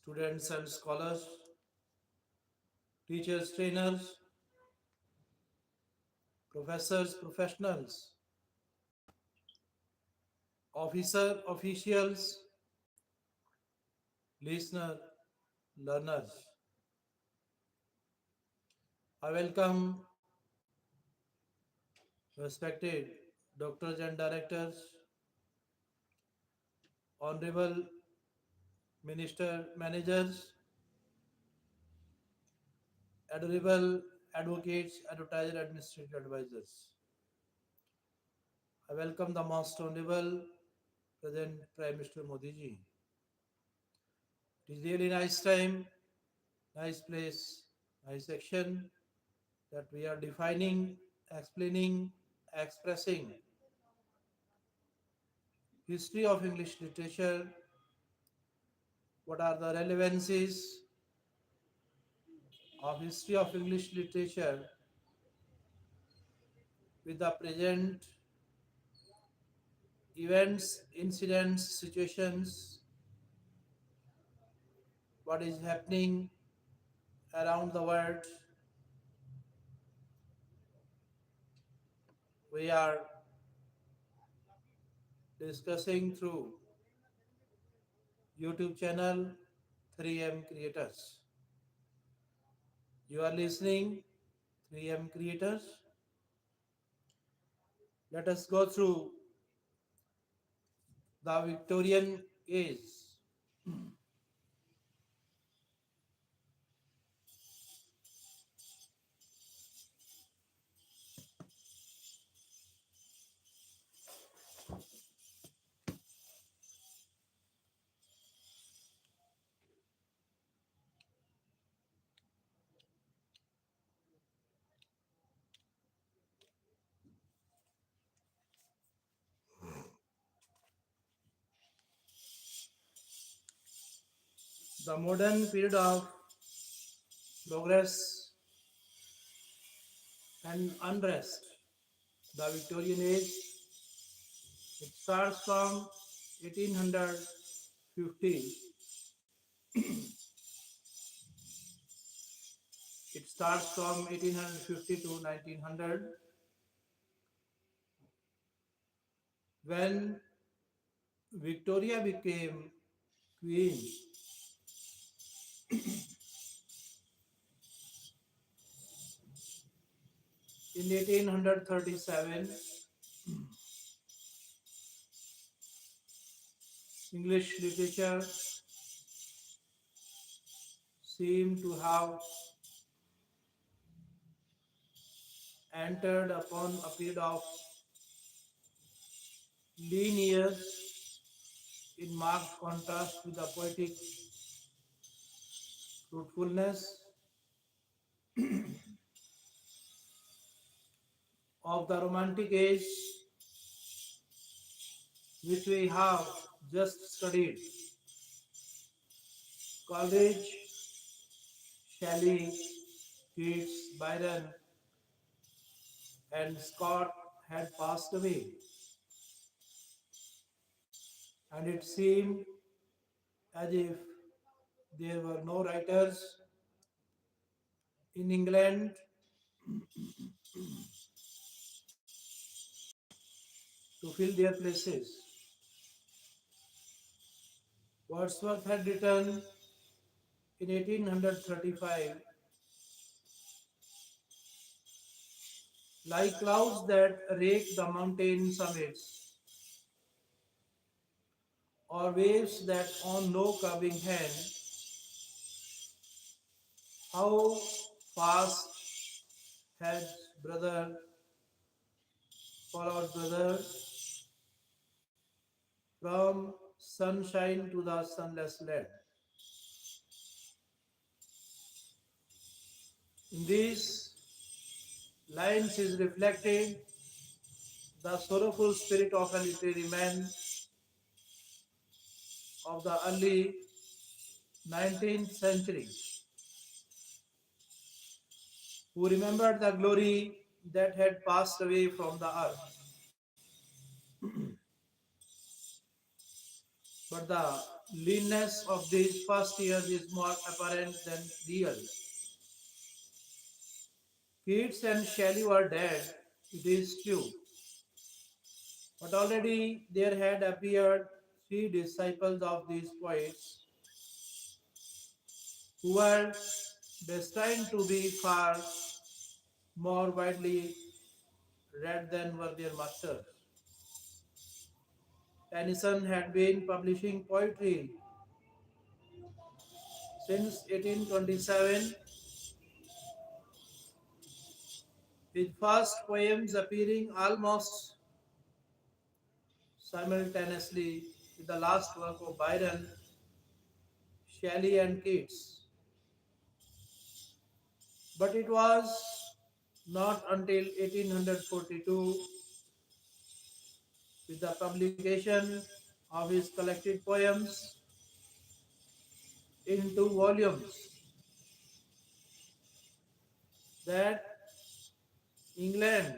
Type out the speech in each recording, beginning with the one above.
students and scholars, teachers, trainers, professors, professionals, officials, listener, learners. I welcome respected doctors and directors, honorable minister managers, adorable advocates, advertiser, administrative advisors. I welcome the most honorable President Prime Minister Modi ji. It is really nice time, nice place, nice section that we are defining, explaining, expressing history of English literature, what are the relevancies of history of English literature with the present events, incidents, situations, what is happening around the world. We are discussing through YouTube channel 3M Creators. You are listening 3M Creators. Let us go through the Victorian age. The modern period of progress and unrest. The Victorian age, it starts from 1850. It starts from 1850 to 1900 when Victoria became queen. In 1837, English literature seemed to have entered upon a period of lean years in marked contrast with the poetic fruitfulness of the Romantic age, which we have just studied. Coleridge, Shelley, Keats, Byron, and Scott had passed away, and it seemed as if there were no writers in England to fill their places. Wordsworth had written in 1835, like clouds that rake the mountain summits, or waves that on no curving hand, how fast had brother followed brother from sunshine to the sunless land. In these lines is reflected the sorrowful spirit of a literary man of the early 19th century who remembered the glory that had passed away from the earth. But the leanness of these first years is more apparent than real. Keats and Shelley were dead, it is true, but already there had appeared three disciples of these poets who were destined to be far more widely read than were their masters. Tennyson had been publishing poetry since 1827, his first poems appearing almost simultaneously with the last work of Byron, Shelley, and Keats. But it was not until 1842, with the publication of his collected poems in two volumes, that England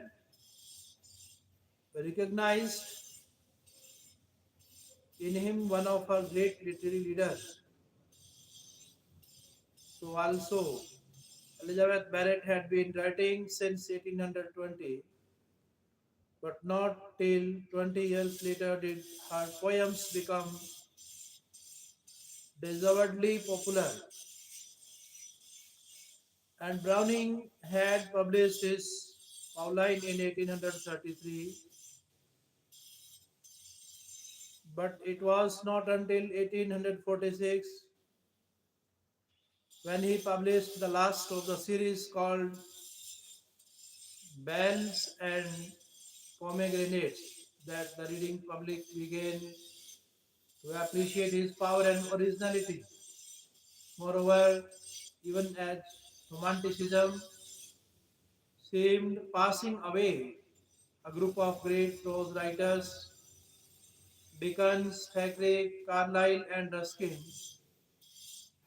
recognized in him one of her great literary leaders. So also Elizabeth Barrett had been writing since 1820, but not till 20 years later did her poems become deservedly popular. And Browning had published his Pauline in 1833, but it was not until 1846 when he published the last of the series called Bells and Pomegranates that the reading public began to appreciate his power and originality. Moreover, even as Romanticism seemed passing away, a group of great prose writers, Dickens, Thackeray, Carlyle, and Ruskin,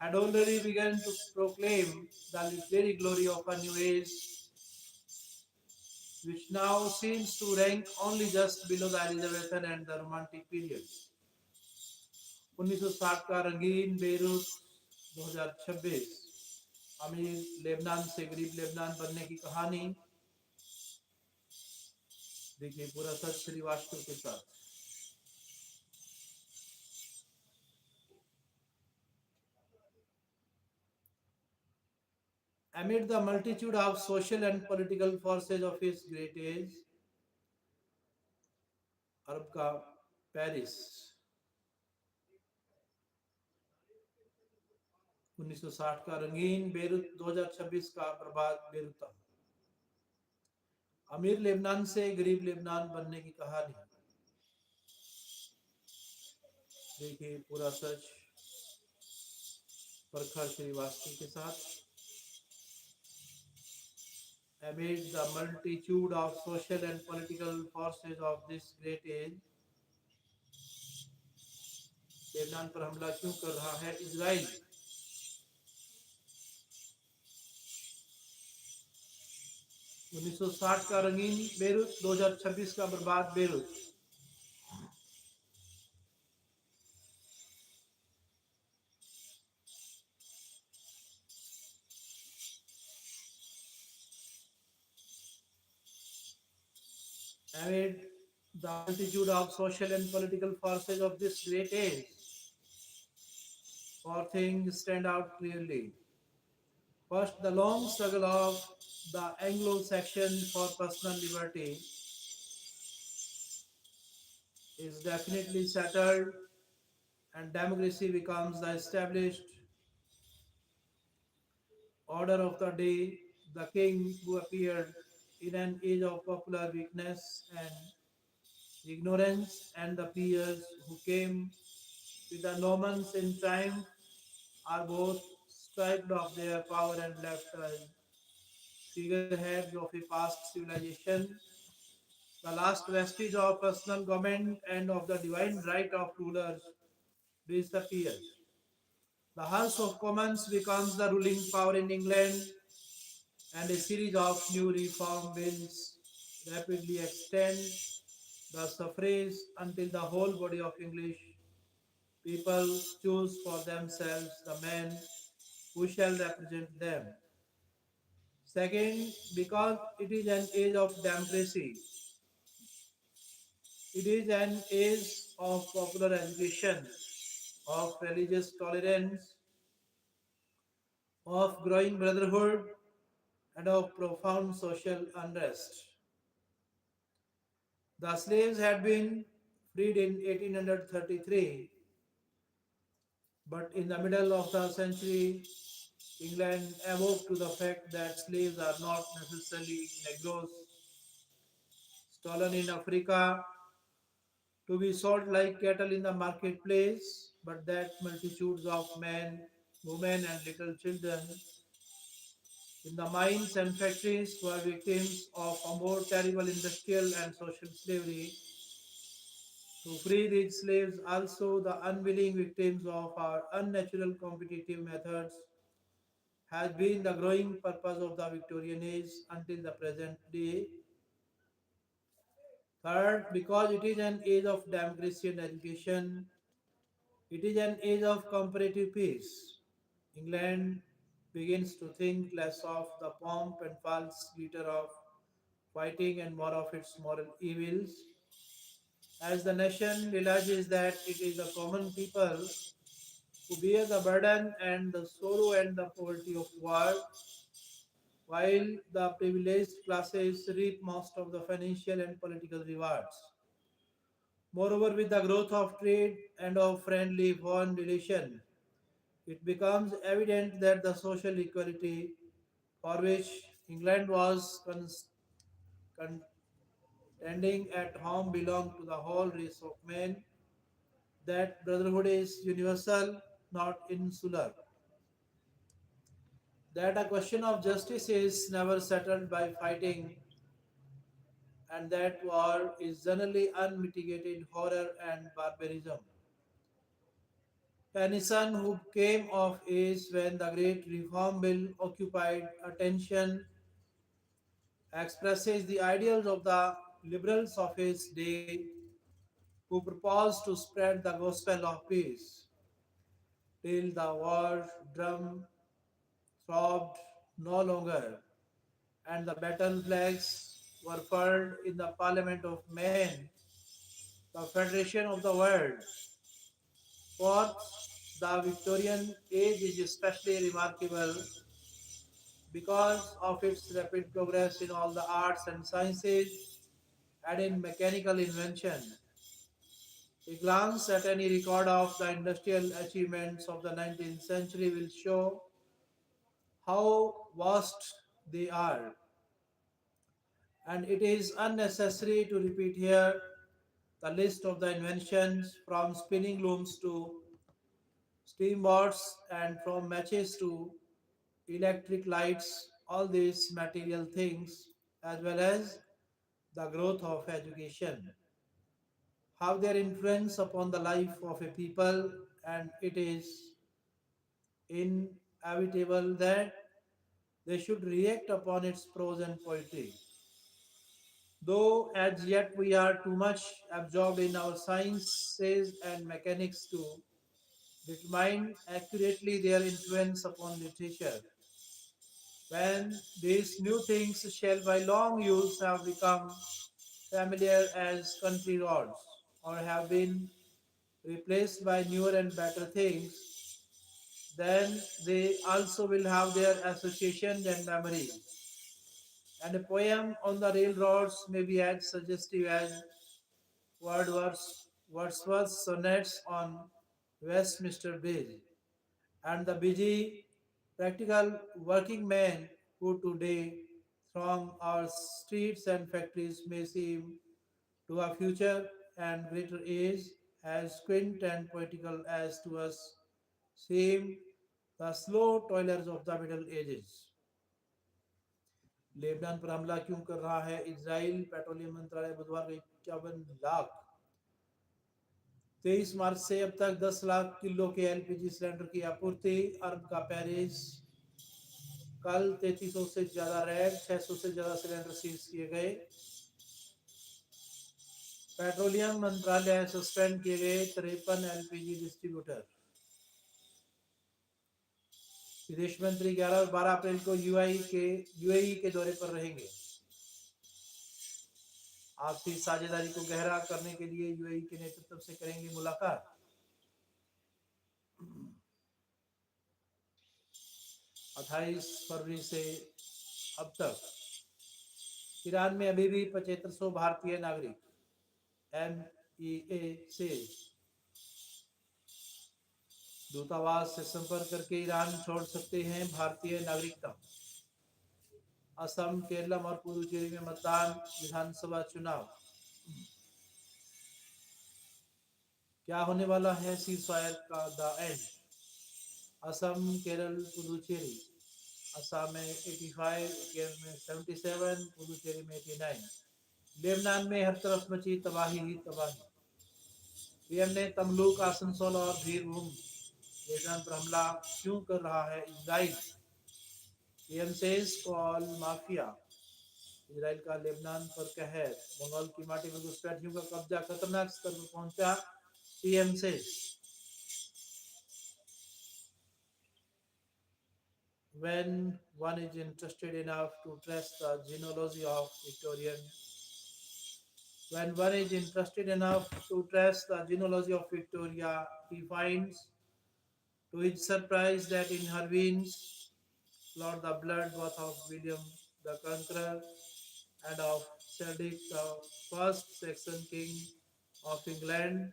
had already begun to proclaim the literary glory of a new age, which now seems to rank only just below the Elizabethan and the Romantic periods. 1960 का रंगीन Beirut 2026 अमीर Lebanon से गरीब Lebanon बनने की कहानी देखिए पूरा सच श्रीवास्तव के साथ amid the multitude of social and political forces of his great age अरब का पेरिस 1960 का रंगीन बेरूत 2026 का बर्बाद बेरूत अमीर लेबनान से गरीब लेबनान बनने की कहानी देखिए पूरा सच प्रखर श्रीवास्तव के साथ amid the multitude of social and political forces of this great age Lebanon पर हमला क्यों कर रहा है इजराइल 1960 का रंगीन बेरूत 2026 का बर्बाद Beirut amid the multitude of social and political forces of this great age, four things stand out clearly. First, the long struggle of the Anglo-Saxon for personal liberty is definitely settled, and democracy becomes the established order of the day. The king who appeared in an age of popular weakness and ignorance, and the peers who came with the Normans in triumph are both stripped of their power and left as figureheads of a past civilization. The last vestige of personal government and of the divine right of rulers disappears. The House of Commons becomes the ruling power in England, and a series of new reform bills rapidly extend the suffrage until the whole body of English People choose for themselves the men who shall represent them. Second, because it is an age of democracy, it is an age of popular education, of religious tolerance, of growing brotherhood, and of profound social unrest. The slaves had been freed in 1833, but in the middle of the century, England awoke to the fact that slaves are not necessarily Negroes stolen in Africa to be sold like cattle in the marketplace, but that multitudes of men, women, and little children in the mines and factories were victims of a more terrible industrial and social slavery. To free these slaves, also the unwilling victims of our unnatural competitive methods, has been the growing purpose of the Victorian age until the present day. Third, because it is an age of democracy and education, it is an age of comparative peace. England begins to think less of the pomp and false glitter of fighting and more of its moral evils. As the nation realizes that it is the common people who bear the burden and the sorrow and the poverty of war, while the privileged classes reap most of the financial and political rewards. Moreover, with the growth of trade and of friendly foreign relations, it becomes evident that the social equality for which England was contending at home belonged to the whole race of men, that brotherhood is universal, not insular, that a question of justice is never settled by fighting, and that war is generally unmitigated horror and barbarism. Tennyson, who came of age when the Great Reform Bill occupied attention, expresses the ideals of the liberals of his day who proposed to spread the gospel of peace till the war drum throbbed no longer and the battle flags were furled in the parliament of men, the federation of the world. Fourth, the Victorian age is especially remarkable because of its rapid progress in all the arts and sciences and in mechanical invention. A glance at any record of the industrial achievements of the 19th century will show how vast they are, and it is unnecessary to repeat here the list of the inventions from spinning looms to steamboats and from matches to electric lights, all these material things, as well as the growth of education, have their influence upon the life of a people, and it is inevitable that they should react upon its prose and poetry. Though as yet we are too much absorbed in our sciences and mechanics to determine accurately their influence upon literature. When these new things shall by long use have become familiar as country roads or have been replaced by newer and better things, then they also will have their associations and memory. And a poem on the railroads may be as suggestive as Wordsworth's sonnets on Westminster Bridge. And the busy, practical working men who today throng our streets and factories may seem to a future and greater age as quaint and poetical as to us seem the slow toilers of the Middle Ages. Lebanon पर हमला क्यों कर रहा है Israel? Petroleum मंत्रालय बुधवार को 51 लाख 23 मार्च से अब तक 10 लाख किलो के एलपीजी सिलेंडर की आपूर्ति। अरब का पेरिस कल 3300 से ज्यादा रैड 600 से ज्यादा सिलेंडर सीज किए गए। पेट्रोलियम मंत्रालय सस्पेंड किए गए 53 एलपीजी डिस्ट्रीब्यूटर। विदेश मंत्री 11 और 12 अप्रैल को यूएई के दौरे पर रहेंगे। आपसी साझेदारी को गहरा करने के लिए यूएई के नेतृत्व से करेंगे मुलाकात। 28 फरवरी से अब तक ईरान में अभी भी 7500 भारतीय नागरिक, एमईए से दूतावास से संपर्क करके ईरान छोड़ सकते हैं भारतीय नागरिकता। असम, केरल और पुडुचेरी में मतदान, विधानसभा चुनाव। क्या होने वाला है सीजफायर का द एंड? असम, केरल, पुडुचेरी। असम में 85, केरल में 77, पुडुचेरी में 89। लेबनान में हर तरफ मची तबाही ही तबाही। पीएम ने तमलुक, आसनसोल और बीरभूम लेबनान पर हमला क्यों कर रहा है Israel? PM says call mafia. Israel का लेबनान पर कहर। बंगाल की माटी में घुसपैठियों का कब्जा खतरनाक स्तर पर पहुंचा, PM says. When one is interested enough to trace the genealogy of Victorian, when one is interested enough to trace the genealogy of Victoria, he finds to his surprise that in her veins flowed the blood both of William the Conqueror and of Cedric, the first Saxon king of England,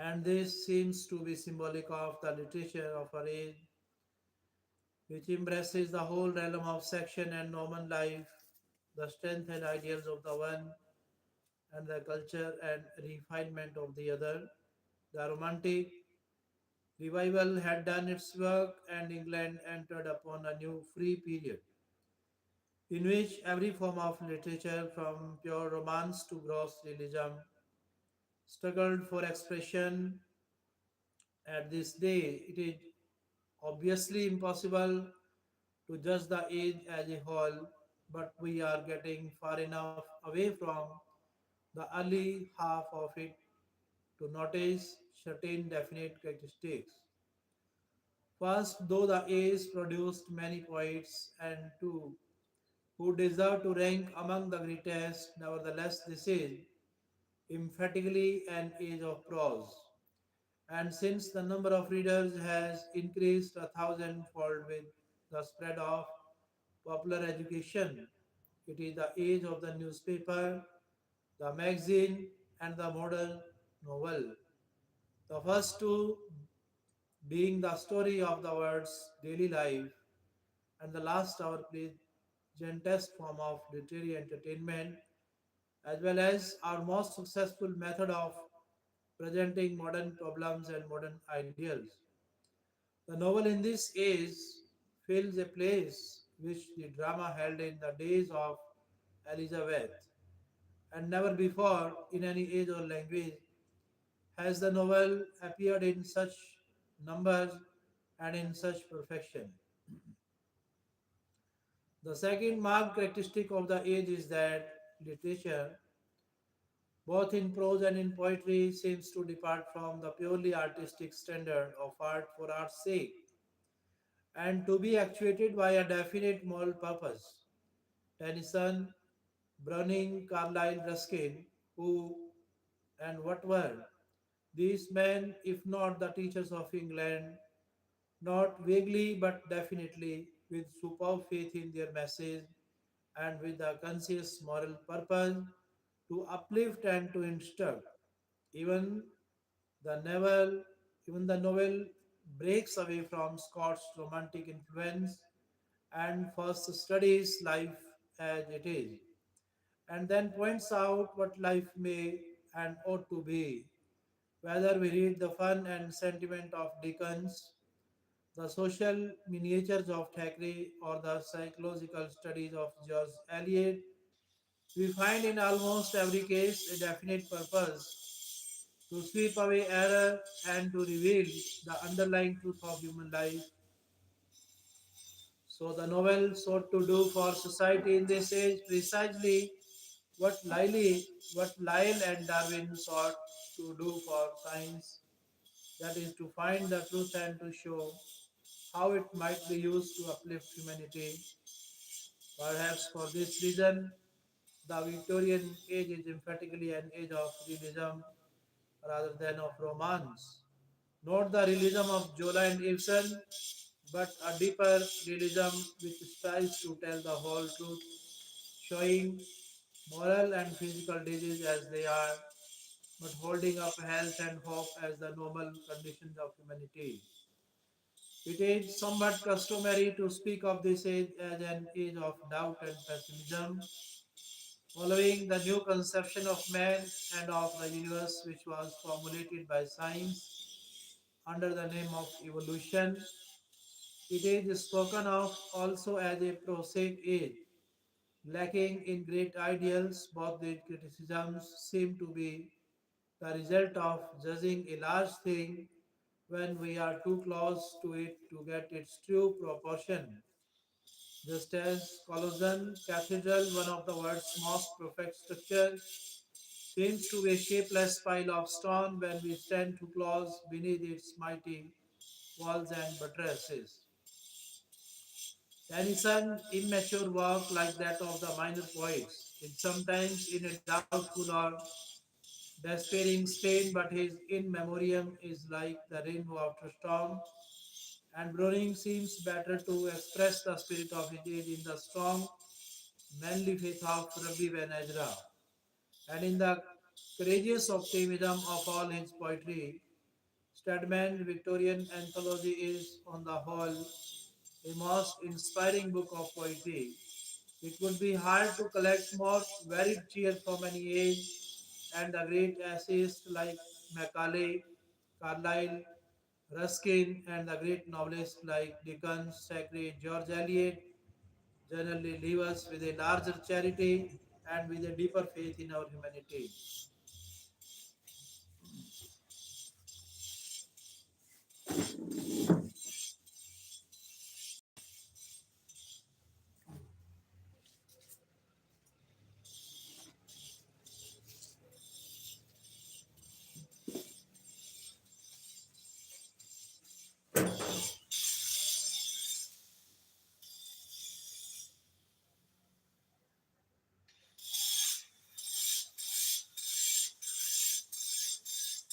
and this seems to be symbolic of the literature of her age, which embraces the whole realm of Saxon and Norman life, the strength and ideals of the one, and the culture and refinement of the other. The Romantic revival had done its work, and England entered upon a new free period in which every form of literature, from pure romance to gross realism, struggled for expression. At this day, it is obviously impossible to judge the age as a whole, but we are getting far enough away from the early half of it to notice certain definite characteristics. First, though the age produced many poets and two who deserve to rank among the greatest, nevertheless, this is emphatically an age of prose. And since the number of readers has increased a thousandfold with the spread of popular education, it is the age of the newspaper, the magazine, and the modern novel. The first two being the story of the world's daily life, and the last our pleasantest form of literary entertainment, as well as our most successful method of presenting modern problems and modern ideals. The novel in this age fills a place which the drama held in the days of Elizabeth, and never before in any age or language has the novel appeared in such numbers and in such perfection. The second marked characteristic of the age is that literature, both in prose and in poetry, seems to depart from the purely artistic standard of art for art's sake and to be actuated by a definite moral purpose. Tennyson, Browning, Carlyle, Ruskin, who and what were these men, if not the teachers of England, not vaguely but definitely, with superb faith in their message and with a conscious moral purpose to uplift and to instruct. Even the novel, even the novel breaks away from Scott's romantic influence and first studies life as it is, and then points out what life may and ought to be. Whether we read the fun and sentiment of Dickens, the social miniatures of Thackeray, or the psychological studies of George Eliot, we find in almost every case a definite purpose to sweep away error and to reveal the underlying truth of human life. So the novel sought to do for society in this age precisely what Lyle and Darwin sought to do for science, that is to find the truth and to show how it might be used to uplift humanity. Perhaps for this reason, the Victorian age is emphatically an age of realism rather than of romance. Not the realism of Zola and Ibsen, but a deeper realism which strives to tell the whole truth, showing moral and physical disease as they are, but holding up health and hope as the normal conditions of humanity. It is somewhat customary to speak of this age as an age of doubt and pessimism, following the new conception of man and of the universe which was formulated by science under the name of evolution. It is spoken of also as a prosaic age, lacking in great ideals. Both these criticisms seem to be the result of judging a large thing when we are too close to it to get its true proportion. Just as Colossian Cathedral, one of the world's most perfect structures, seems to be a shapeless pile of stone when we stand too close beneath its mighty walls and buttresses. Tennyson's immature work, like that of the minor poets, is sometimes in a doubtful or despairing state, but his in memoriam is like the rainbow after storm, and Browning seems better to express the spirit of his age in the strong, manly faith of Rabbi Ben Ezra, and in the courageous optimism of all his poetry. Stedman's Victorian anthology is, on the whole, a most inspiring book of poetry. It would be hard to collect more varied cheer from any age, and the great essayists like Macaulay, Carlyle, Ruskin, and the great novelists like Dickens, Thackeray, George Eliot generally leave us with a larger charity and with a deeper faith in our humanity.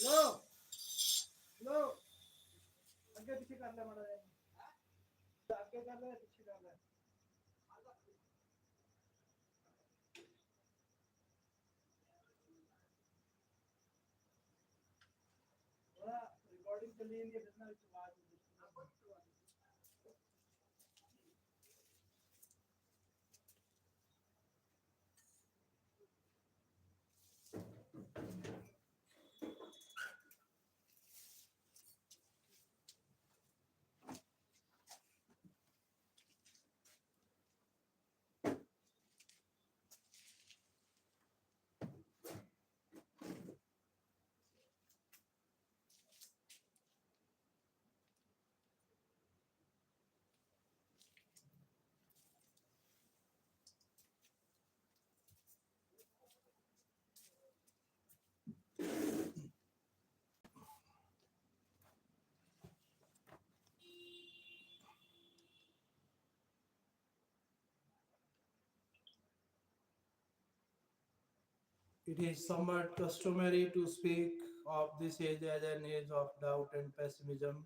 लो लो आगे पीछे कर ले माड़ा आगे कर ले पीछे कर ले थोड़ा रिकॉर्डिंग चली है जितना आवाज It is somewhat customary to speak of this age as an age of doubt and pessimism.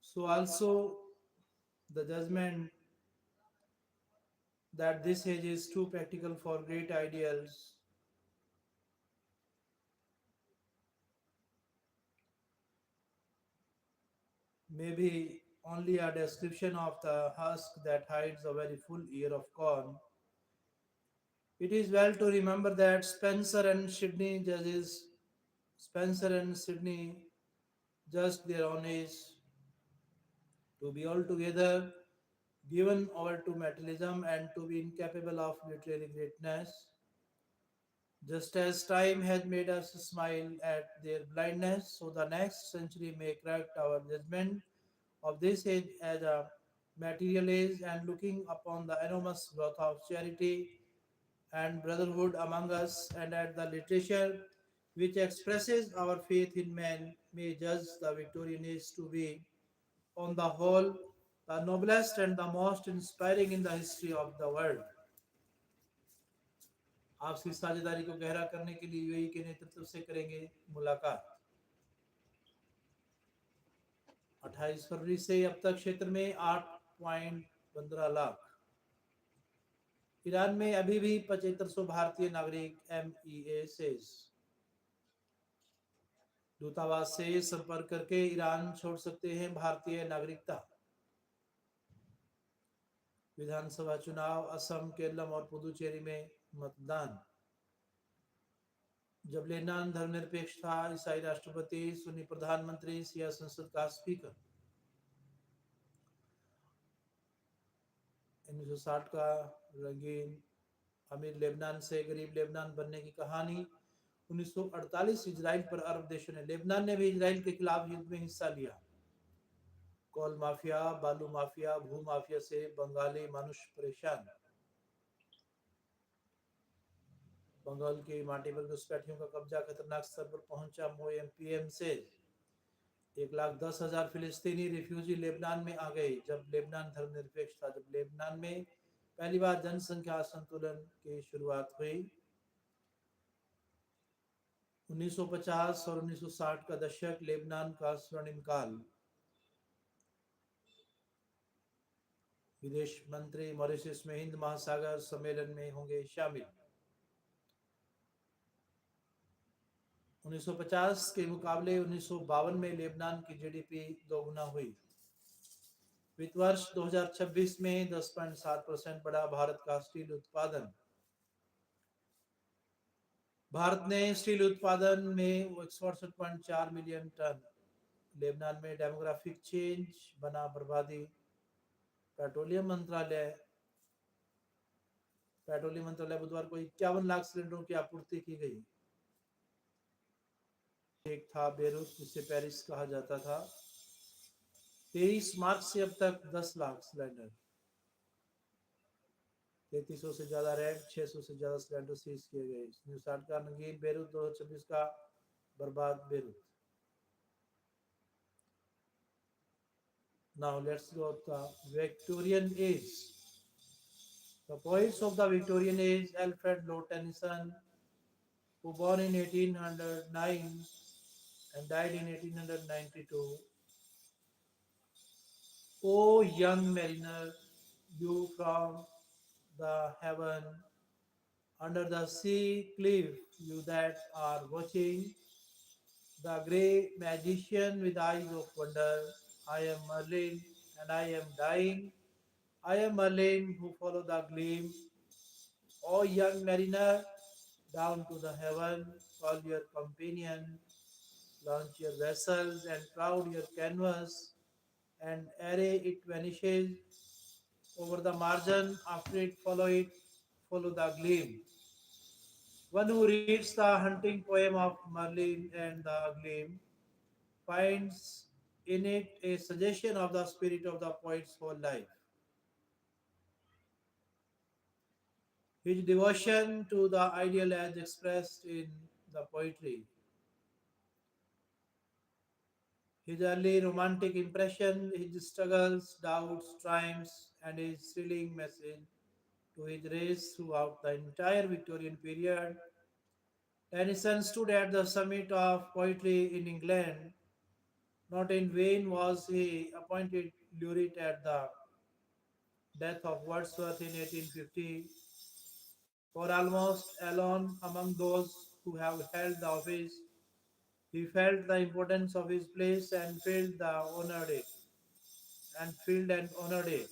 So, also, the judgment that this age is too practical for great ideals may be only a description of the husk that hides a very full ear of corn. It is well to remember that Spencer and Sydney judged their own age to be altogether given over to materialism and to be incapable of literary greatness. Just as time has made us smile at their blindness, so the next century may correct our judgment of this age as a material age and looking upon the enormous growth of charity and brotherhood among us and at the literature which expresses our faith in man may judge the Victorian age to be, on the whole, the noblest and the most inspiring in the history of the world. आपसी साझेदारी को गहरा करने के लिए UAE के नेतृत्व से करेंगे मुलाकात। 28 फरवरी से अब तक क्षेत्र में 8.15 लाख। ईरान में अभी भी 7500 भारतीय नागरिक एमईए से दूतावास से संपर्क करके ईरान छोड़ सकते हैं भारतीय नागरिकता। विधानसभा चुनाव असम, केरलम और पुदुचेरी में मतदान। जब लेबनान धर्मनिरपेक्ष था, ईसाई राष्ट्रपति, सुन्नी प्रधानमंत्री, शिया संसद का स्पीकर। 1960 का रंगीन अमीर लेबनान से गरीब लेबनान बनने की कहानी। 1948 इजराइल पर अरब देशों ने, लेबनान ने भी इजराइल के खिलाफ युद्ध में हिस्सा लिया। कोल माफिया, बालू माफिया, भू माफिया से बंगाली मनुष्य परेशान। बंगाल की माटी पर घुसपैठियों का कब्जा खतरनाक स्तर पर पहुंचा। मोएमपीएम से 1,10,000 फिलिस्तीनी रिफ्यूजी लेबनान में आ गए जब लेबनान धर्मनिरपेक्ष था। जब लेबनान में पहली बार जनसंख्या संतुलन की शुरुआत हुई। 1950 और 1960 का दशक लेबनान का स्वर्णिम काल। विदेश मंत्री मॉरिशस में हिंद महासागर सम्मेलन में होंगे शामिल। 1950 के मुकाबले 1952 में लेबनान की जीडीपी दोगुना हुई। वित्त वर्ष 2026 में 10.7% बढ़ा भारत का स्टील उत्पादन। भारत ने स्टील उत्पादन में 168.4 मिलियन टन। लेबनान में डेमोग्राफिक चेंज बना बर्बादी। पेट्रोलियम मंत्रालय बुधवार को 51 लाख सिलेंडरों की आपूर्ति की गई। एक था बेरूत, जिसे पेरिस कहा जाता था। 23 मार्च से अब तक 10 लाख सिलेंडर। 3300 से ज्यादा रैंक, 600 से ज्यादा सिलेंडर सीज किए गए। 60 का रंगीन बेरूत, 2026 का बर्बाद Beirut. Now let's go to the Victorian age. The poets of the Victorian age: Alfred Lord Tennyson, who born in 1809 and died in 1892. O young mariner, you from the heaven, under the sea cliff, you that are watching, the grey magician with eyes of wonder. I am Merlin, and I am dying. I am Merlin, who follow the gleam. O young mariner, down to the heaven, call your companion, launch your vessels and crowd your canvas, and array it vanishes over the margin. After it, follow the gleam. One who reads the hunting poem of Merlin and the gleam finds in it a suggestion of the spirit of the poet's whole life. His devotion to the ideal as expressed in the poetry. His early romantic impression, his struggles, doubts, triumphs, and his thrilling message to his race throughout the entire Victorian period. Tennyson stood at the summit of poetry in England. Not in vain was he appointed laureate at the death of Wordsworth in 1850. For almost alone among those who have held the office, he felt the importance of his place and filled and honored it.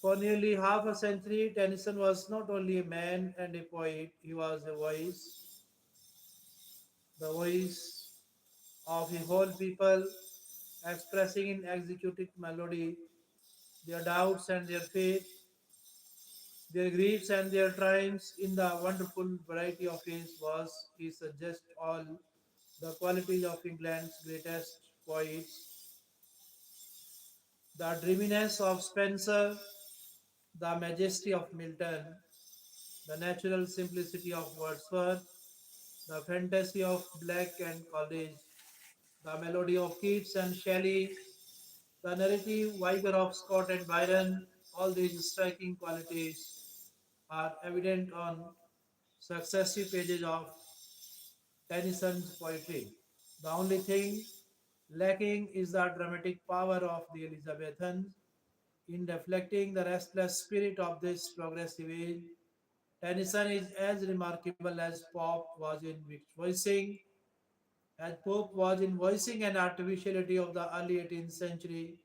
For nearly half a century, Tennyson was not only a man and a poet, he was a voice, the voice of a whole people, expressing in executed melody their doubts and their faith. their griefs and their triumphs in the wonderful variety of his verse. He suggests all the qualities of England's greatest poets, the dreaminess of Spenser, the majesty of Milton, the natural simplicity of Wordsworth, the fantasy of Black and Coleridge, the melody of Keats and Shelley, the narrative vigor of Scott and Byron. All these striking qualities are evident on successive pages of Tennyson's poetry. The only thing lacking is the dramatic power of the Elizabethans. In reflecting the restless spirit of this progressive age, Tennyson is as remarkable as Pope was in voicing an artificiality of the early 18th century.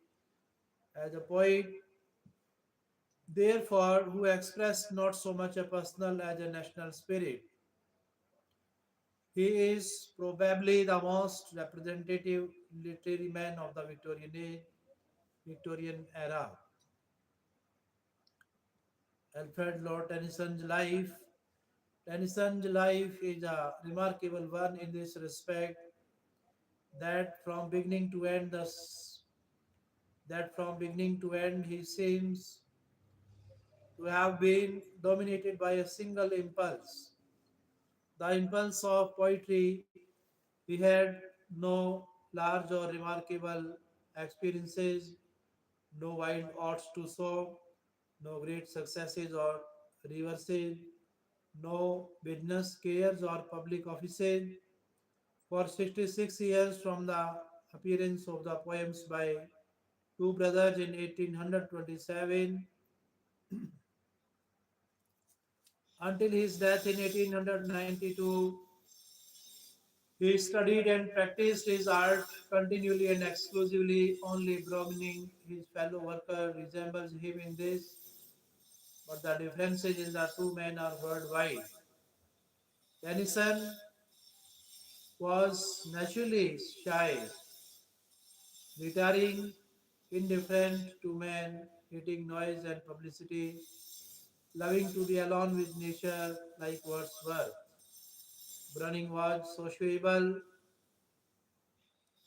As a poet, therefore, who expressed not so much a personal as a national spirit. He is probably the most representative literary man of the Victorian era. Alfred Lord Tennyson's life is a remarkable one in this respect that from beginning to end he seems to have been dominated by a single impulse, the impulse of poetry. He had no large or remarkable experiences, no wild odds to show, no great successes or reverses, no business cares or public offices. For 66 years from the appearance of the poems by two brothers in 1827 until his death in 1892, he studied and practiced his art continually and exclusively. Only Browning, his fellow worker, resembles him in this, but the differences in the two men are worldwide. Tennyson was naturally shy, retiring, indifferent to men, hating noise and publicity, loving to be alone with nature like Wordsworth. Browning was sociable,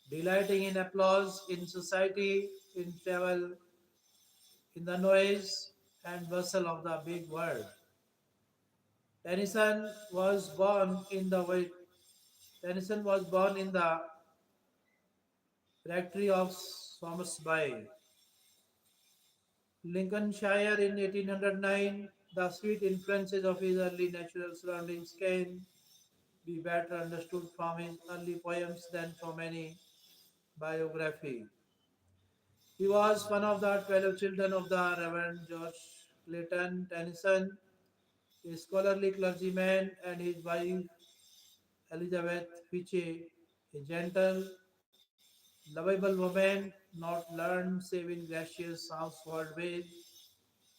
delighting in applause, in society, in travel, in the noise and bustle of the big world. Tennyson was born in the wi- Tennyson was born in the rectory of Somersby, Lincolnshire in 1809. The sweet influences of his early natural surroundings can be better understood from his early poems than from any biography. He was one of the 12 children of the Reverend George Clayton Tennyson, a scholarly clergyman, and his wife Elizabeth Fitchie, a gentle, lovable woman, not learned save in gracious household ways,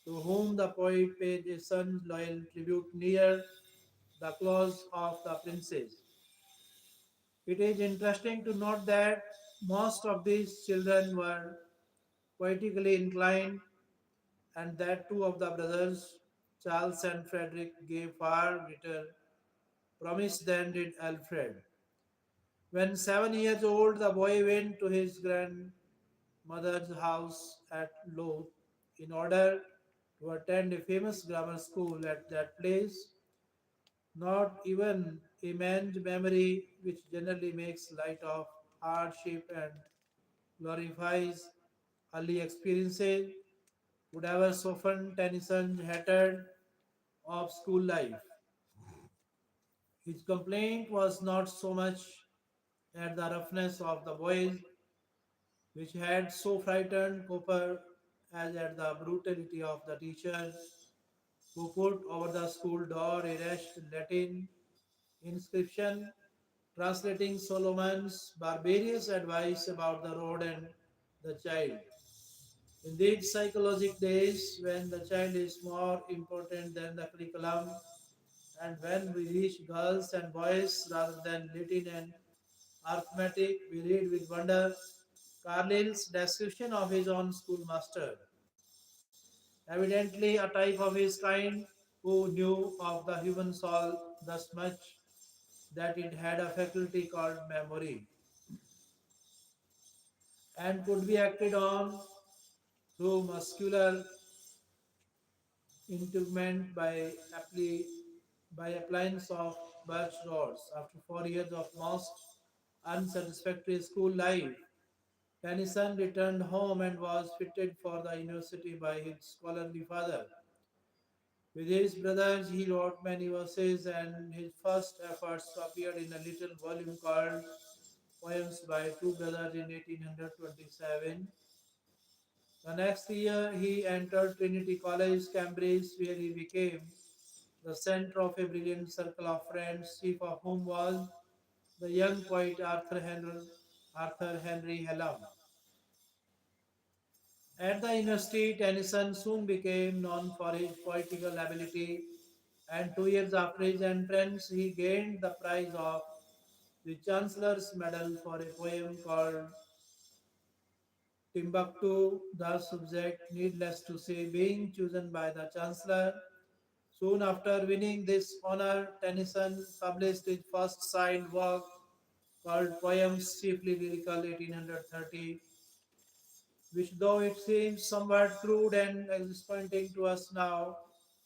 to whom the poet paid a son's loyal tribute near the close of the princess. It is interesting to note that most of these children were poetically inclined and that two of the brothers, Charles and Frederick, gave far greater promise than did Alfred. When 7 years old, the boy went to his grandmother's house at Louth in order to attend a famous grammar school at that place. Not even a man's memory, which generally makes light of hardship and glorifies early experiences, would ever soften Tennyson's hatred of school life. His complaint was not so much at the roughness of the boys, which had so frightened Cooper, as at the brutality of the teachers who put over the school door a rash Latin inscription translating Solomon's barbarous advice about the road and the child. In these psychological days, when the child is more important than the curriculum, and when we reach girls and boys rather than Latin and arithmetic, we read with wonder Carlyle's description of his own schoolmaster. evidently a type of his kind who knew of the human soul thus much that it had a faculty called memory and could be acted on through muscular integument by appliance of birch rods. After 4 years of most unsatisfactory school life, Tennyson returned home and was fitted for the university by his scholarly father. With his brothers, he wrote many verses, and his first efforts appeared in a little volume called Poems by Two Brothers in 1827. The next year, he entered Trinity College, Cambridge, where he became the center of a brilliant circle of friends, chief of whom was the young poet Arthur Henry Hallam. At the university, Tennyson soon became known for his poetical ability, and 2 years after his entrance, he gained the prize of the Chancellor's Medal for a poem called Timbuktu, the subject, needless to say, being chosen by the Chancellor. Soon after winning this honor, Tennyson published his first signed work called Poems Chiefly Lyrical 1830, which, though it seems somewhat crude and disappointing to us now,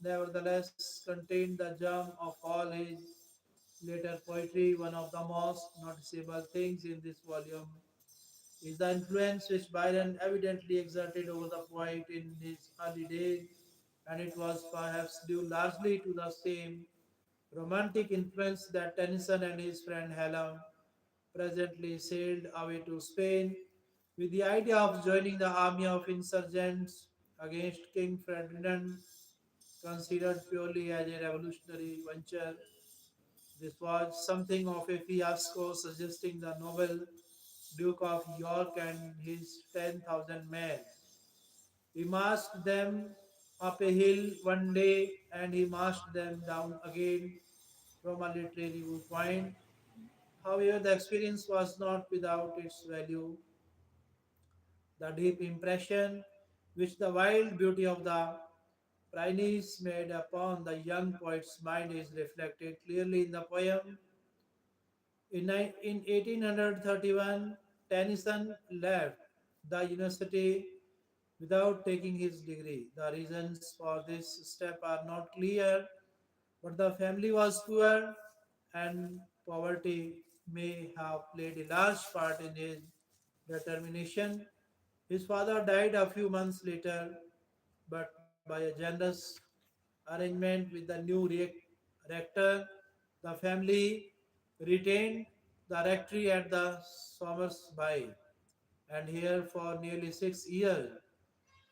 nevertheless contained the germ of all his later poetry. One of the most noticeable things in this volume is the influence which Byron evidently exerted over the poet in his early days, and it was perhaps due largely to the same romantic influence that Tennyson and his friend Hallam presently sailed away to Spain with the idea of joining the army of insurgents against King Ferdinand, considered purely as a revolutionary venture. This was something of a fiasco, suggesting the noble Duke of York and his 10,000 men. He marched them up a hill one day and he marched them down again from a literary viewpoint. However, the experience was not without its value. The deep impression which the wild beauty of the Pyrenees made upon the young poet's mind is reflected clearly in the poem. In 1831, Tennyson left the university without taking his degree. The reasons for this step are not clear, but the family was poor and poverty may have played a large part in his determination. His father died a few months later, but by a generous arrangement with the new rector, the family retained the rectory at the Somersby, and here for nearly 6 years.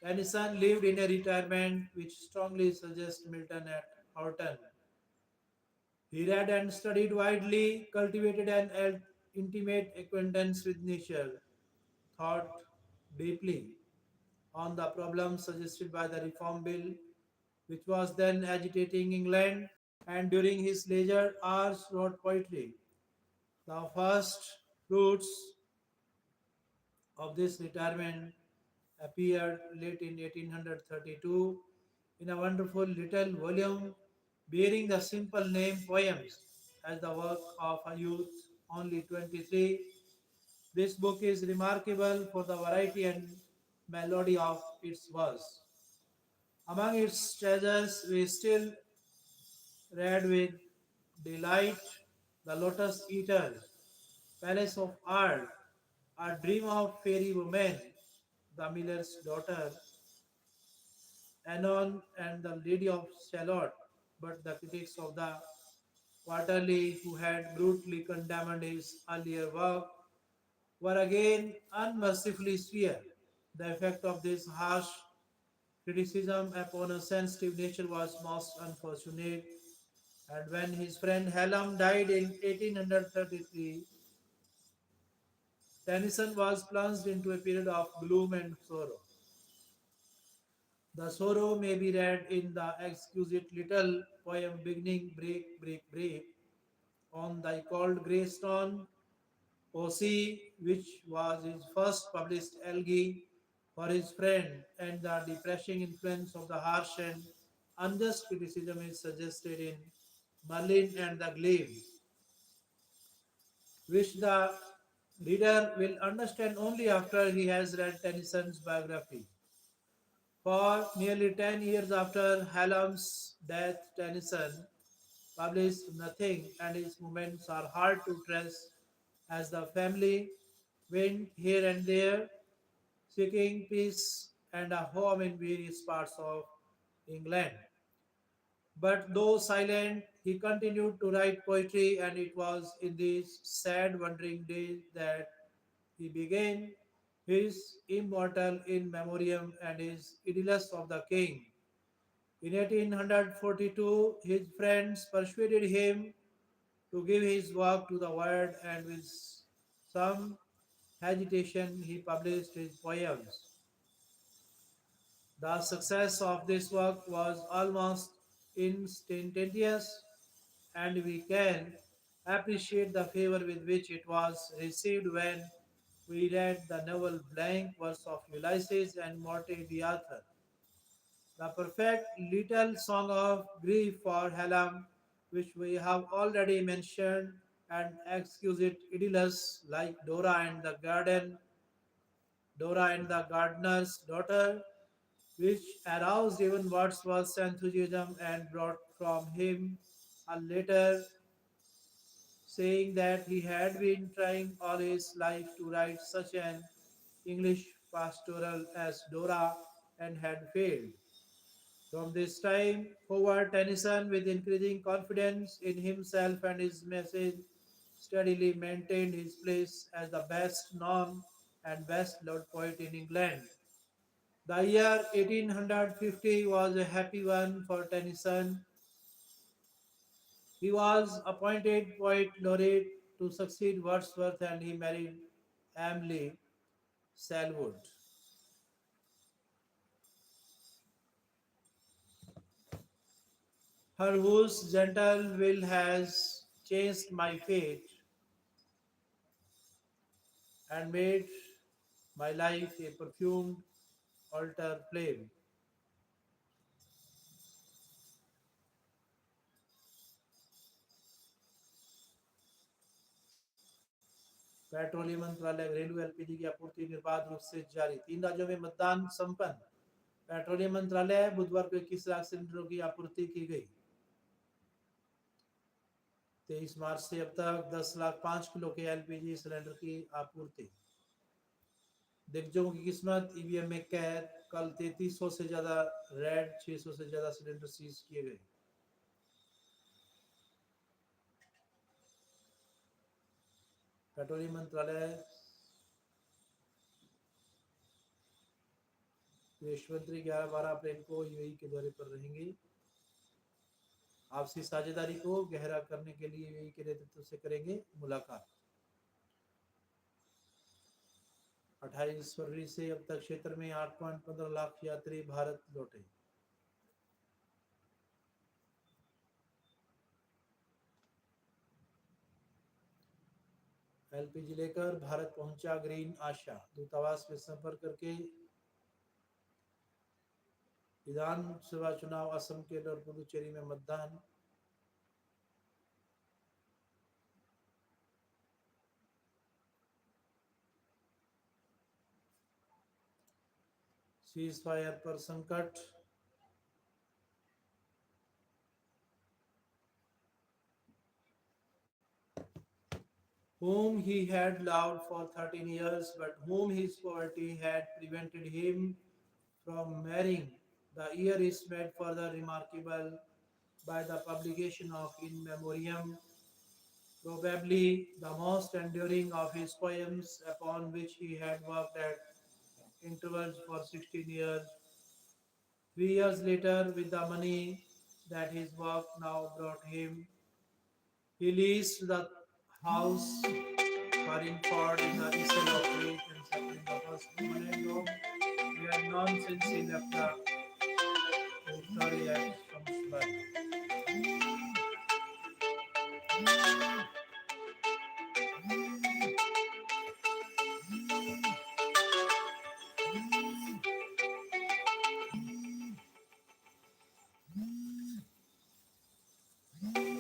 Tennyson lived in a retirement which strongly suggests Milton at Horton. He read and studied widely, cultivated an intimate acquaintance with nature, thought deeply on the problems suggested by the Reform Bill, which was then agitating England, and during his leisure hours wrote poetry. The first fruits of this retirement appeared late in 1832 in a wonderful little volume bearing the simple name Poems as the work of a youth only 23. This book is remarkable for the variety and melody of its verse. Among its treasures, we still read with delight The Lotus Eater, Palace of Art, A Dream of Fairy Woman, The Miller's Daughter, Anon, and The Lady of Shalott. But the critics of the Quarterly, who had brutally condemned his earlier work, were again unmercifully severe. The effect of this harsh criticism upon a sensitive nature was most unfortunate, and when his friend Hallam died in 1833, Tennyson was plunged into a period of gloom and sorrow. The sorrow may be read in the exquisite little poem beginning Break, Break, Break on thy cold grey stone, O sea, which was his first published elegy. for his friend, and the depressing influence of the harsh and unjust criticism is suggested in Merlin and the Glaive, which the reader will understand only after he has read Tennyson's biography. For nearly 10 years after Hallam's death, Tennyson published nothing, and his movements are hard to trace as the family went here and there, seeking peace and a home in various parts of England. But though silent, he continued to write poetry, and it was in these sad, wandering days that he began his immortal in memoriam and his Idylls of the King. In 1842, his friends persuaded him to give his work to the world, and with some hesitation, he published his poems. The success of this work was almost instantaneous, and we can appreciate the favor with which it was received when we read the novel Blank Verse of Ulysses and Morte d'Arthur. The perfect little song of grief for Hallam, which we have already mentioned, and exquisite idylls like Dora and the Gardener's Daughter, which aroused even Wordsworth's enthusiasm and brought from him a letter saying that he had been trying all his life to write such an English pastoral as Dora and had failed. From this time forward, Tennyson, with increasing confidence in himself and his message, steadily maintained his place as the best known and best loved poet in England. The year 1850 was a happy one for Tennyson. He was appointed poet laureate to succeed Wordsworth, and he married Emily Selwood, her whose gentle will has changed my fate and made my life a perfumed altar flame. Petroleum मंत्रालय घरेलू LPG की आपूर्ति निर्बाध रूप से जारी, 3 राज्यों में मतदान संपन्न। पेट्रोलियम मंत्रालय बुधवार को 21 लाख सिलेंडरों की आपूर्ति की गई। 23 मार्च से अब तक 10,05,000 किलो के एलपीजी सिलेंडर की आपूर्ति। दिग्गजों की किस्मत, ईवीएम में कैद, कल 3300 से ज्यादा रेड, 600 से ज्यादा सिलेंडर सीज किए गए। पेट्रोलियम मंत्रालय विदेश मंत्री 11-12 अप्रैल को यूएई के दौरे पर रहेंगे। आपसी साझेदारी को गहरा करने के लिए यूएई के नेतृत्व से करेंगे मुलाकात। 28 फरवरी से अब तक क्षेत्र में 8.15 लाख यात्री भारत लौटे। एलपीजी लेकर भारत पहुंचा ग्रीन आशा, दूतावास में संपर्क करके विधानसभा चुनाव, असम, केरल और पुदुचेरी में मतदान। सीज फायर पर संकट, whom he had loved for 13 years, but whom his poverty had prevented him from marrying. The year is made further remarkable by the publication of In Memoriam, probably the most enduring of his poems, upon which he had worked at intervals for 16 years. 3 years later, with the money that his work now brought him, he leased the house Farringford in the Eastern of Crete and settled in the first permanent home he had known since he left the Victorian from Spain.